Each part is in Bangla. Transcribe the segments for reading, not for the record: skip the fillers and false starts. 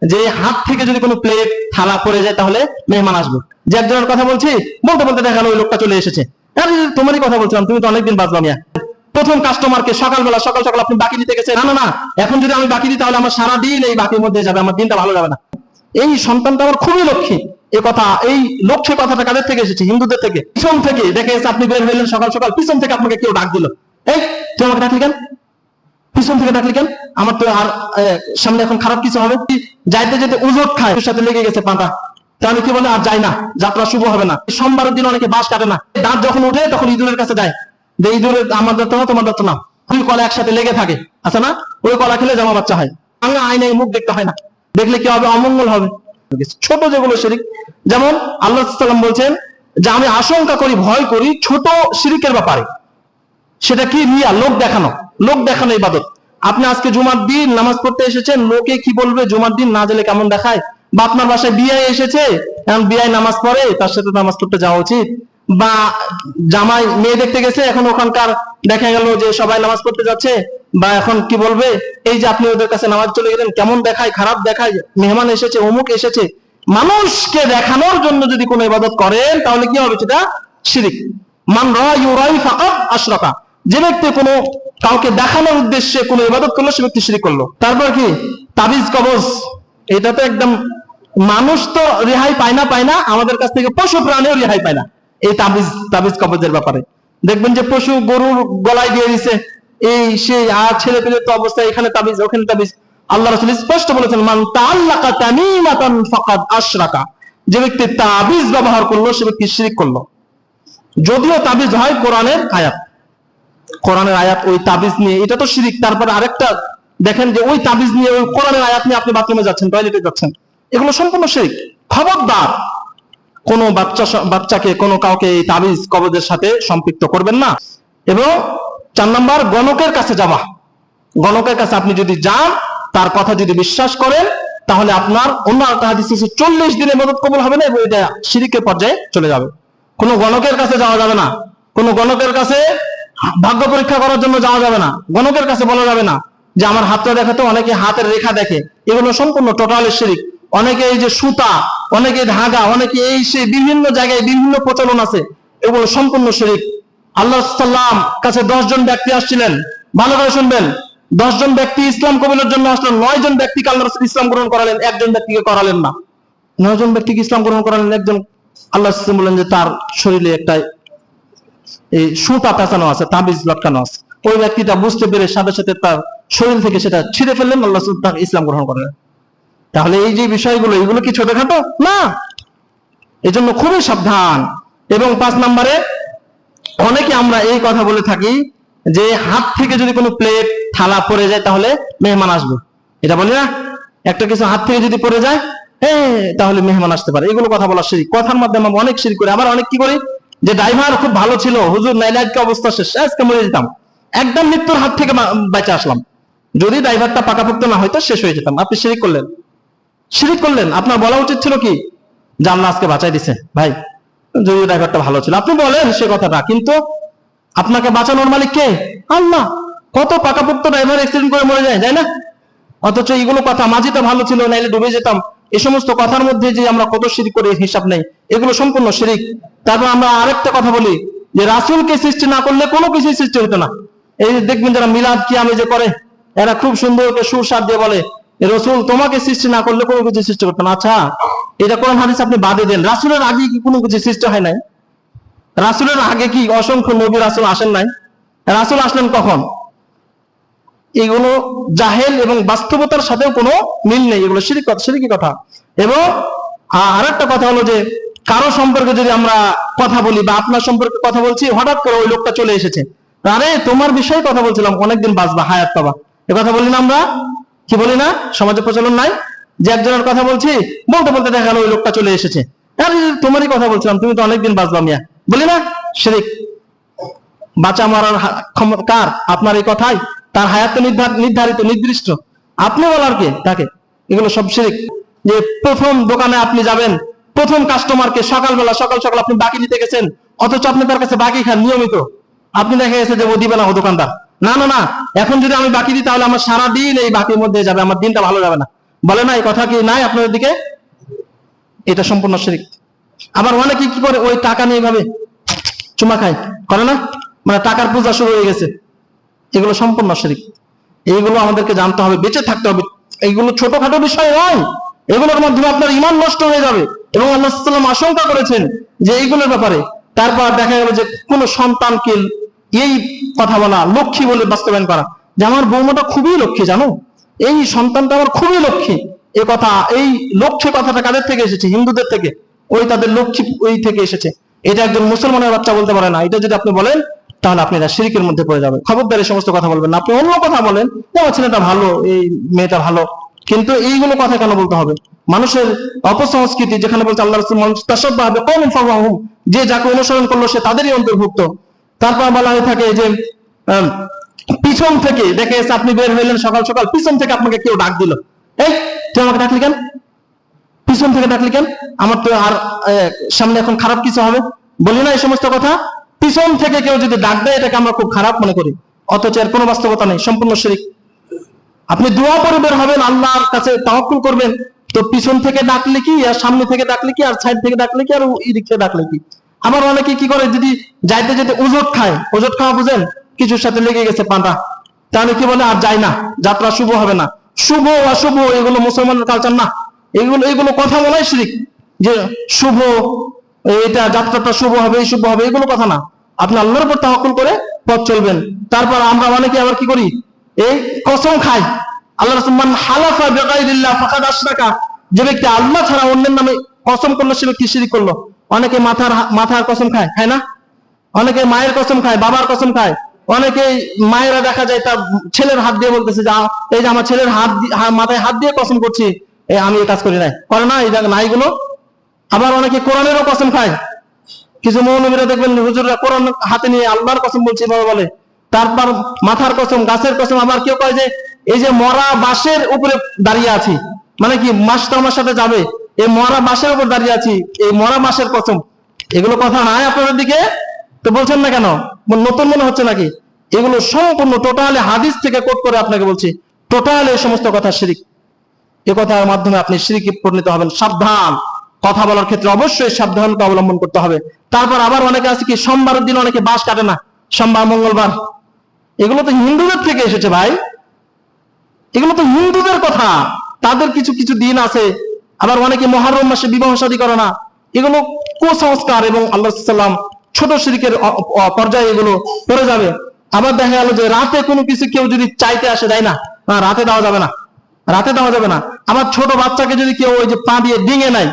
যে হাত থেকে যদি কোনো প্লেট থালা পড়ে যায় তাহলে মেহমান আসবে। যে একজনের কথা বলছি, বলতে বলতে দেখা গেল ওই লোকটা চলে এসেছে। আরে তোমারই কথা বলছিলাম, তুমি তো অনেকদিন বাঁচবা মিয়া। প্রথম কাস্টমারকে সকালবেলা সকাল সকাল আপনি বাকি দিতে গেছেন, না না না, এখন যদি আমি বাকি দিই তাহলে আমার সারা দিন এই বাকির মধ্যে যাবে, আমার দিনটা ভালো যাবে না। এই সন্তানটা আমার খুবই লক্ষ্মী। এই কথা, এই লক্ষ্যের কথাটা কাদের থেকে এসেছে? হিন্দুদের থেকে। পিছন থেকে দেখে এসে আপনি বের হইলেন সকাল সকাল, পিছন থেকে আপনাকে কেউ ডাক দিল, এই তুই আমাকে ডাকলি কেন? পিছন থেকে ডাকলি কেন? আমার তো আর সামনে এখন খারাপ কিছু হবে। যাইতে যেতে উজট খায়, ওর সাথে লেগে গেছে পাটা, তাহলে কি বলে আর যাই না, যাত্রা শুভ হবে না। সোমবারের দিন অনেকে বাস কাটে না, দাঁত যখন উঠে তখন ইঁদুরের কাছে যায়, যে ইঁদুরের আমার দত্ত না তোমার দত্ত না, দুই কলা একসাথে লেগে থাকে, আছে না? ওই কলা খেলে জামা বাচ্চা হয়। আয়নায় মুখ দেখতে হয় না, দেখলে কি হবে? অমঙ্গল হবে। ছোট যেগুলো শিরিক, যেমন আল্লাহ সাল্লাম বলছেন যে আমি আশঙ্কা করি, ভয় করি ছোট শিরিকের ব্যাপারে। সেটা কি? রিয়া, লোক দেখানো। লোক দেখানো ইবাদত। আপনি আজকে জুমার দিন নামাজ পড়তে এসেছেন, লোকে কি বলবে? জুমার দিন না গেলে কেমন দেখায়। বা আপনার বাসায় বিয়ে এসেছে, এখন বিয়ে নামাজ পড়ে, তার সাথে নামাজ পড়তে যাওয়া উচিত। বা জামাই মেয়ে দেখতে গেছে, এখন ওখানকার দেখা গেল যে সবাই নামাজ পড়তে যাচ্ছে, বা এখন কি বলবে? এই যে আপনি ওদের কাছে নামাজ চলে গেলেন, কেমন দেখায়, খারাপ দেখায়, মেহমান এসেছে, অমুক এসেছে। মানুষকে দেখানোর জন্য যদি কোনো ইবাদত করেন তাহলে কি হবে? সেটা শিরিক। মান রাই ফাকাদ আশরাকা। যে ব্যক্তি কোনো কাউকে দেখানোর উদ্দেশ্যে কোনো ইবাদত করলো, সে ব্যক্তি শিরিক করলো। তারপর কি? তাবিজ কবজ। এটা তো একদম, মানুষ তো রেহাই পায় না, আমাদের কাছ থেকে পশু প্রাণীও রেহাই পায় না এই তাবিজ কবজের ব্যাপারে। দেখবেন যে পশু গরুর গলায় দিয়ে দিছে, এই সেই, আর ছেলে পেলে তো অবস্থা, এখানে তাবিজ ওখানে তাবিজ। আল্লাহ রাসূল স্পষ্ট বলেছেন, মান তাআল্লাকা তামিমাতান ফাকাদ আশরাকা। যে ব্যক্তি তাবিজ ব্যবহার করলো, সে ব্যক্তি শিরিক করলো। যদিও তাবিজ হয় কোরআনের আয়াত, কোরআনের আয়াত, ওই তাবিজ নিয়ে, এটা তো শিরিক। তারপর আরেকটা দেখেন যে ওই তাবিজ নিয়ে, ওই কোরআনের আয়াত নিয়ে আপনি বাথরুমে যাচ্ছেন, টয়লেটে যাচ্ছেন, এগুলো সম্পূর্ণ শিরিক। খবরদার কোনো বাচ্চাকে, কোনো কাউকে এই তাবিজ কবজের সাথে সম্পৃক্ত করবেন না। এবং 4 নম্বর, গণকের কাছে যাওয়া। গণকের কাছে আপনি যদি যান, তার কথা যদি বিশ্বাস করেন, তাহলে আপনার অন্য একটা হাদিস আছে 40 দিনে ইবাদত কবুল হবে না, এবং এটা শিরিকের পর্যায়ে চলে যাবে। কোনো গণকের কাছে যাওয়া যাবে না, কোনো গণকের কাছে ভাগ্য পরীক্ষা করার জন্য যাওয়া যাবে না। গণকের কাছে বলা যাবে না যে আমার হাতটা দেখাতো, অনেকে হাতের রেখা দেখে, এগুলো সম্পূর্ণ টোটাল শিরিক। অনেকে এই যে সুতা, অনেকে ধাগা, অনেকে এই সে বিভিন্ন জায়গায় বিভিন্ন প্রচলন আছে, এগুলো সম্পূর্ণ শিরিক। আল্লাহ সাল্লাম কাছে 10 জন ব্যক্তি আসছিলেন, ভালো করে শুনবেন। 10 জন ব্যক্তি ইসলাম কবুলের জন্য আসলেন। 9 জন ব্যক্তিকে আল্লাহ রাসূল ইসলাম গ্রহণ করালেন, একজন ব্যক্তিকে করালেন না। 9 জন ব্যক্তিকে ইসলাম গ্রহণ করালেন, একজন আল্লাহ রাসূল বললেন যে তার শরীরে একটা এই সুতা পেঁচানো আছে, তাবিজ লটকানো আছে। ওই ব্যক্তিটা বুঝতে পেরে সাথে সাথে তার শরীর থেকে সেটা ছিঁড়ে ফেললেন, আল্লাহ রাসূল তাকে ইসলাম গ্রহণ করলেন। তাহলে এই যে বিষয়গুলো, এগুলো কি ছোটখাটো না? এই জন্য খুবই সাবধান। এবং 5 নম্বরে, অনেকে আমরা এই কথা বলে থাকি যে হাত থেকে যদি কোনো প্লেট থালা পড়ে যায় তাহলে মেহমান আসবে। এটা বলি না, একটা কিছু হাত থেকে যদি পড়ে যায়, তাহলে মেহমান আসতে পারে। এগুলো কথা বলা শিরিক। কথার মাধ্যমে আমরা অনেক শিরিক করি। আবার অনেক কি করি, যে ড্রাইভার খুব ভালো ছিল, হুজুর নাইলে আজকে অবস্থা শেষ, আজকে মরে যেতাম, একদম মৃত্যুর হাত থেকে বেঁচে আসলাম। যদি ড্রাইভারটা পাকাপোক্ত না হয়তো শেষ হয়ে যেতাম। আপনি শিরিক করলেন, শিরিক করলেন। আপনার বলা উচিত ছিল কি, যে আল্লাহ আজকে বাঁচাই দিছে ভাই, যদি ড্রাইভারটা ভালো ছিল। আপনি বলেন সে কথাটা, কিন্তু আপনাকে বাঁচানোর মালিক কে? আল্লাহ। কত পাকাপোক্ত ড্রাইভার অ্যাক্সিডেন্ট করে মরে যায়, তাই না? অথচ এইগুলো কথা, মাঝিটা ভালো ছিল, নাইলে ডুবে যেতাম, এই সমস্ত কথার মধ্যে যে আমরা কত শিরিক করে হিসাব নেই, এগুলো সম্পূর্ণ শিরিক। তারপর আমরা আরেকটা কথা বলি যে রাসূলকে সৃষ্টি না করলে কোনো কিছুই সৃষ্টি হতো না। এই দেখবেন যারা মিলাদ কিয়ামে যে করে, এরা খুব সুন্দর করে সুর সার দিয়ে বলে রাসূল তোমাকে সৃষ্টি না করলে কোনো কিছু সৃষ্টি করতো না। আচ্ছা, এটা কোরআন হাদিস আপনি বাদে দেন, রাসূলের আগে কি কোনো কিছু সৃষ্টি হয় নাই? রাসূলের আগে কি অসংখ্য নবী রাসূল আসেন নাই? রাসূল আসলেন কখন? এগুলো জাহেল এবং বাস্তবতার সাথেও কোনো মিল নেই, এগুলো শিরকি কথা। এবং আরেকটা কথা হলো যে কারো সম্পর্কে যদি আমরা কথা বলি, বা আপনার সম্পর্কে কথা বলছি, হঠাৎ করে ওই লোকটা চলে এসেছে, আরে তোমার বিষয়ে কথা বলছিলাম, অনেকদিন বাঁচবা, হায়াত পাবা, এ কথা বলি না আমরা? কি বলি না? সমাজে প্রচলন নাই যে একজনের কথা বলছি, বলতে বলতে দেখা গেল ওই লোকটা চলে এসেছে, আরে তোমারই কথা বলছিলাম, তুমি তো অনেকদিন বাঁচবা মিয়া, বলি না? শিরিক। বাঁচা মারার কার? আপনার এই কথাই? তার হায়াত নির্ধারিত, নির্দিষ্ট, আপনি বলার কে তাকে? এগুলো সব শিরিক। যে প্রথম দোকানে আপনি যাবেন, প্রথম কাস্টমারকে সকালবেলা সকাল সকাল আপনি বাকি দিতে গেছেন, অথচ আপনি তার কাছে বাকি খান নিয়মিত। আপনি দেখা গেছে যে ও দিবে না, ও দোকানদার, না না না, এখন যদি আমি বাকি দিই তাহলে আমার সারা দিন এই বাকির মধ্যে যাবে, আমার দিনটা ভালো যাবে না। বলে না? এই কথা কি নাই আপনাদের দিকে? এটা সম্পূর্ণ শিরক। আবার অনেকে কি করে, ওই টাকা নিয়ে ভাবে চুমা খায়, করে না? মানে টাকার পূজা শুরু হয়ে গেছে। এগুলো সম্পূর্ণ শিরক। এইগুলো আমাদেরকে জানতে হবে, বেঁচে থাকতে হবে। এইগুলো ছোটখাটো বিষয় নয়, এগুলোর মাধ্যমে আপনার ঈমান নষ্ট হয়ে যাবে। এবং আল্লাহ সাল্লাল্লাহু আলাইহি ওয়াসাল্লাম আশঙ্কা করেছেন যে এইগুলোর ব্যাপারে। তারপর দেখা গেল যে কোন সন্তানকে এই কথা বলা, লক্ষ্মী বলে বাস্তবায়ন করা, যে আমার বৌমাটা খুবই লক্ষ্মী, জানো, এই সন্তানটা আমার খুবই লক্ষ্মী। এই কথা, এই লক্ষ্মী কথাটা কাদের থেকে এসেছে? হিন্দুদের থেকে। ওই তাদের লক্ষ্মী ওই থেকে এসেছে। এটা একজন মুসলমানের বাচ্চা বলতে পারে না। এটা যদি আপনি বলেন তাহলে আপনি শিরকের মধ্যে পড়ে যাবেন। খবরদার এই সমস্ত কথা বলবেন না। আপনি অন্য কথা বলেন, আমার ছেলেটা ভালো, এই মেয়েটা ভালো, কিন্তু এইগুলো কথা কেন বলতে হবে? মানুষের অপসংস্কৃতি, যেখানে বলছে আল্লাহ রাসূল তাশাব্বাহা বিকওমিন ফাহুম, যে যাকে অনুসরণ করলো সে তাদেরই অন্তর্ভুক্ত। তারপর বলা হয়ে থাকে যে পিছন থেকে দেখে এসে আপনি বের হইলেন সকাল সকাল, পিছন থেকে আপনাকে কেউ ডাক দিল, এই তুই আমাকে ডাকলি কেন? পিছন থেকে ডাকলি কেন? আমার তো আর সামনে এখন খারাপ কিছু হবে, বলি না এই সমস্ত কথা? পিছন থেকে কেউ যদি ডাক দেয় এটাকে আমরা খুব খারাপ মনে করি, অথচ এর কোনো বাস্তবতা নেই, সম্পূর্ণ শিরক। আপনি দোয়া করে বের হবেন, আল্লাহর কাছে তাওয়াক্কুল করবেন, তো পিছন থেকে ডাকলে কি, আর সামনে থেকে ডাকলে কি, আর সাইড থেকে ডাকলে কি, আর এই দিক থেকে ডাকলে কি? আবার অনেকে কি করে, যদি যাইতে যেতে ওজট খায়, ওজট খাওয়া বুঝেন, কিছুর সাথে লেগে গেছে পাটা, তাহলে কি বলে আর যাই না, যাত্রা শুভ হবে না। শুভ অশুভ এগুলো মুসলমানের কালচার না। এগুলো কথা বলাই শিরক, যে শুভ, এটা যাত্রাটা শুভ হবে, এই শুভ হবে, এগুলো কথা না। আপনি আল্লাহর উপর তাওয়াক্কুল করে পথ চলবেন। তারপর আমরা অনেকে আবার কি করি, এই কসম খাই। আল্লাহ রাসূল মান হালাফা বিগাইরিল্লাহ ফাকাদ আশরাকা, যে ব্যক্তি আল্লাহ ছাড়া অন্যের নামে কসম করলো সে ব্যক্তি শিরক করলো। অনেকে মাথার কসম খায়, খায় না? অনেকে মায়ের কসম খায়, বাবার কসম খায়। অনেকে মায়েরা দেখা যায় তার ছেলের হাত দিয়ে বলতেছে যে এই যে আমার ছেলের মাথায় হাত দিয়ে কসম করছি, আমি এই কাজ করি নাই, করে না? এই না এইগুলো। আবার অনেকে কোরআনেরও কসম খায়। কিছু মৌলবীরা দেখবেন হুজুররা কোরআন হাতে নিয়ে আল্লাহর কসম বলছে এভাবে বলে। তারপর মাথার কসম, গাছের কসম। আবার কেউ কয় যে এই যে মরা বাঁশের উপরে দাঁড়িয়ে আছি, মানে কি মাসটা আমার সাথে যাবে, এই মরা বাঁশের উপর দাঁড়িয়ে আছি, এই মরা বাঁশের কসম। এগুলো কথা নাই আপনাদের দিকে, তো বলছেন না কেন? নতুন মনে হচ্ছে নাকি? এগুলো সম্পূর্ণ টোটালি হাদিস থেকে কোট করে আপনাকে বলছি, টোটালি এই সমস্ত কথা শিরক। এ কথার মাধ্যমে আপনি শিরকে পরিণত হবেন। সাবধান, কথা বলার ক্ষেত্রে অবশ্যই সাবধানতা অবলম্বন করতে হবে। তারপর আবার অনেকে আছে কি, সোমবারের দিন অনেকে বাঁশ কাটে না, সোমবার মঙ্গলবার। এগুলো তো হিন্দুদের থেকে এসেছে ভাই, এগুলো তো হিন্দুদের কথা, তাদের কিছু কিছু দিন আছে। আবার অনেকে মুহররম মাসে বিবাহ শাদী করে না, এগুলো কুসংস্কার এবং আল্লাহ সাল্লাম ছোট শিরকের পর্যায়ে এগুলো পড়ে যাবে। আবার দেখা গেল যে রাতে কোনো কিছু কেউ যদি চাইতে আসে, দেয় না, রাতে দেওয়া যাবে না, রাতে দেওয়া যাবে না। আবার ছোট বাচ্চাকে যদি কেউ ওই যে পা দিয়ে ডিঙে নাই,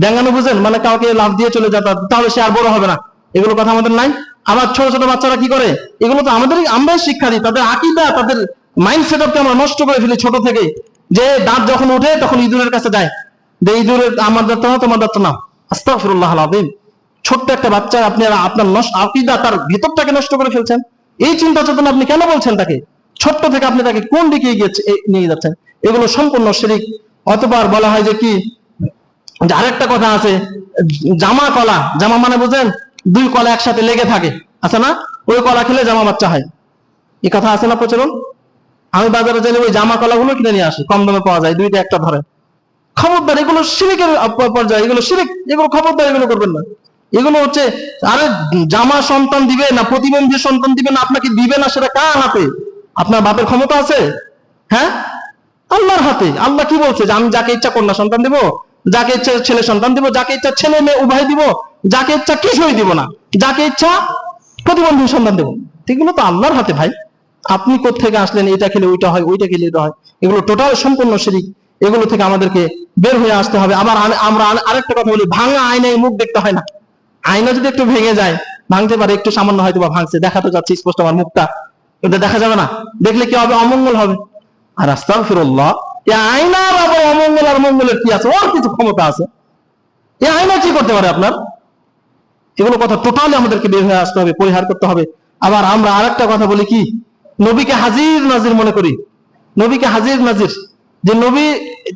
ডেঙ্গানো বুঝেন, মানে কাউকে লাফ দিয়ে চলে যাতা, তাহলে সে আর বড় হবে না, এগুলো কথা আমাদের নাই। আবার ছোট ছোট বাচ্চারা কি করে, এগুলো তো আমরাই শিক্ষা দিই, তাদের আকীদা, তাদের মাইন্ড সেটআপকে আমরা নষ্ট করে ফেলি ছোট থেকে। যে দাঁত যখন ওঠে তখন ইঁদুরের কাছে যায়, যে ইঁদুরের আমার দাঁত না, তোমার দাঁত না। আস্তাগফিরুল্লাহ আল-আযীম। ছোট্ট একটা বাচ্চা, আপনি আপনার আকীদা, তার ভিতরটাকে নষ্ট করে ফেলছেন। এই চিন্তা চেতনা আপনি কেন বলছেন তাকে? ছোট্ট থেকে আপনি তাকে কোন দিকে নিয়ে যাচ্ছেন? এগুলো সম্পূর্ণ শিরক। অতঃপর বলা হয় যে কি, আরেকটা কথা আছে, জামা কলা, জামা মানে বুঝেন, দুই কলা একসাথে লেগে থাকে, আছে না? ওই কলা খেলে জামা বাচ্চা হয়, এই কথা আছে না প্রচলন? আমি বাজারে গেলে ওই জামা কলা গুলো কিনে নিয়ে আসি, কম দামে পাওয়া যায়, দুইটা একটা ধরে। খবরদার, এগুলো শিরকের পর্যায়ে, এগুলো শিরক, এগুলো খবরদার এগুলো করবেন না। এগুলো হচ্ছে, আরে জামা সন্তান দিবে না প্রতিবন্ধী সন্তান দিবে না, আপনাকে দিবে না, সেটা কার হাতে? আপনার বাপের ক্ষমতা আছে? হ্যাঁ, আল্লাহর হাতে। আল্লাহ কি বলছে যে আমি যাকে ইচ্ছা কন্যা সন্তান দিব, যাকে ইচ্ছা ছেলে সন্তান দিব, যাকে ইচ্ছা ছেলে মেয়ে উভয় দিব, যাকে ইচ্ছা কিছুই দিব না, যাকে ইচ্ছা প্রতিবন্ধী সন্তান দেব। এগুলো তো আল্লাহর হাতে ভাই। আপনি কোত্থেকে আসলেন, এটা খেলে ওইটা হয়, ওইটা খেলে এটা হয়? এগুলো টোটাল সম্পূর্ণ শিরক। এগুলো থেকে আমাদেরকে বের হয়ে আসতে হবে। আবার আমরা আরেকটা কথা বলি, ভাঙা আয়নায় মুখ দেখতে হয় না। আয়না যদি একটু ভেঙে যায়, ভাঙতে পারে, একটু সামান্য হয়তো বা ভাঙছে, দেখা তো যাচ্ছে স্পষ্ট আমার মুখটা, এটা দেখা যাবে না, দেখলে কি হবে? অমঙ্গল হবে। আর আস্তাগফিরুল্লাহ, এই আয়নার আবার অমঙ্গল আর মঙ্গলের কি আছে? ওর কিছু ক্ষমতা আছে? এই আয়না কি করতে পারে আপনার? এগুলো কথা টোটালি আমাদেরকে বের হয়ে আসতে হবে, পরিহার করতে হবে। আবার আমরা আরেকটা কথা বলি কি, নবীকে হাজির নাজির মনে করি। নবীকে হাজির নাজির, যে নবী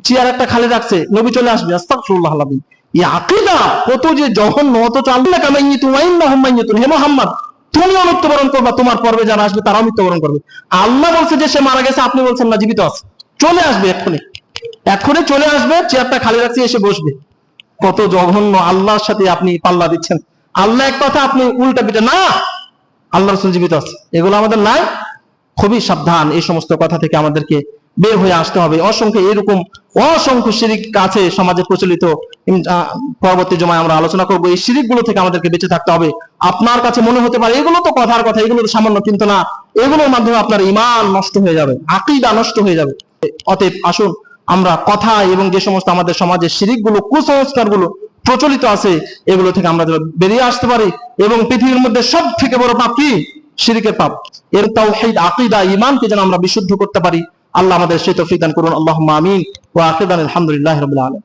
চেয়ার একটা খালি রাখছে, নবী চলে আসবে, আস্তাগফিরুল্লাহ আল-আযীম। এই আকীদা কত যে জঘন্য, অথচ আল্লাহ কামাইয়িতুন ওয়া ইন্নাহুম মাইয়িতুন। হে মুহাম্মদ, তুমিও মৃত্যুবরণ করবা, তোমার পর্বে যারা আসবে তারাও মৃত্যুবরণ করবে। আল্লাহ বলছে যে সে মারা গেছে, আপনি বলছেন না জীবিত আছে, চলে আসবে এক্ষুনি। এখনই চলে আসবে, চেয়ারটা খালি রাখছি, এসে বসবে। কত জঘন্য! আল্লাহর সাথে আপনি পাল্লা দিচ্ছেন। আল্লাহ এক কথা, আপনি উল্টা পিঠে না, আল্লাহ রাসূল জীবিত আছে, এগুলো আমাদের নাই। খুবই সাবধান, এই সমস্ত কথা থেকে আমাদেরকে বের হয়ে আসতে হবে। অসংখ্য শিরিক আছে সমাজে প্রচলিত, পরবর্তী জমায় আমরা আলোচনা করব। এই শিরিক গুলো থেকে আমাদেরকে বেঁচে থাকতে হবে। আপনার কাছে মনে হতে পারে এগুলো তো কথার কথা, এগুলো তো সামান্য, কিন্তু না, এগুলোর মাধ্যমে আপনার ঈমান নষ্ট হয়ে যাবে, আকীদা নষ্ট হয়ে যাবে। অতএব আসুন আমরা কথা এবং যে সমস্ত আমাদের সমাজের শিরিক গুলো, কুসংস্কার গুলো প্রচলিত আছে, এগুলো থেকে আমরা বেরিয়ে আসতে পারি। এবং পৃথিবীর মধ্যে সব থেকে বড় পাপ কি? শিরকের পাপ। এর তাওহীদ, আকীদা, ঈমানকে যেন আমরা বিশুদ্ধ করতে পারি। আল্লাহ আমাদের সেই তৌফিক দান করুন। আল্লাহুম্মা আমিন। ওয়া আখিরু দাওয়ানা আলহামদুলিল্লাহি রাব্বিল আলামিন।